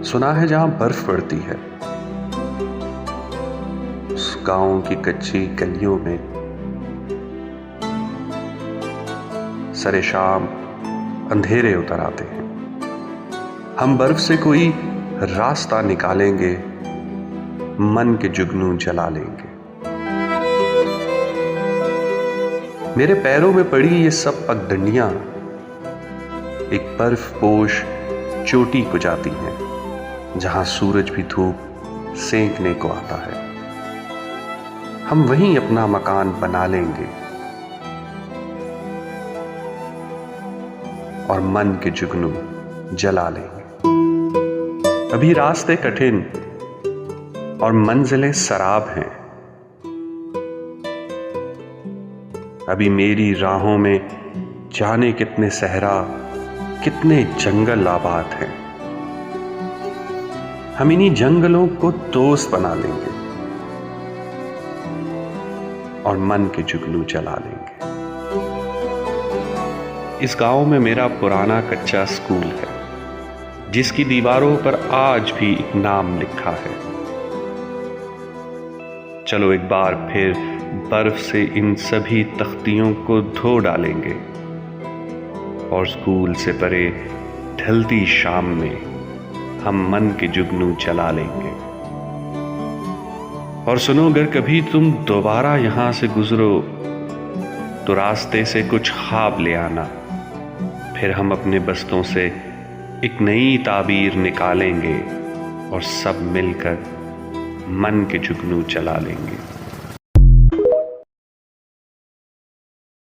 सुना है जहां बर्फ पड़ती है, उस गांव की कच्ची गलियों में सरे शाम अंधेरे उतर आते हैं। हम बर्फ से कोई रास्ता निकालेंगे, मन के जुगनू जला लेंगे। मेरे पैरों में पड़ी ये सब पगडंडियां एक बर्फ पोश चोटी को जाती हैं, जहां सूरज भी धूप सेंकने को आता है। हम वहीं अपना मकान बना लेंगे और मन के जुगनू जला लेंगे। अभी रास्ते कठिन और मंजिलें सराब हैं। अभी मेरी राहों में जाने कितने सहरा, कितने जंगल आबाद हैं। हम इन्हीं जंगलों को दोस्त बना लेंगे और मन के जुगनू जला लेंगे। इस गांव में मेरा पुराना कच्चा स्कूल है, जिसकी दीवारों पर आज भी एक नाम लिखा है। चलो एक बार फिर बर्फ से इन सभी तख्तियों को धो डालेंगे और स्कूल से परे ढलती शाम में हम मन के जुगनू जला लेंगे। और सुनो, अगर कभी तुम दोबारा यहां से गुजरो तो रास्ते से कुछ ख्वाब ले आना, फिर हम अपने बस्तों से एक नई ताबीर निकालेंगे और सब मिलकर मन के जुगनू जला लेंगे।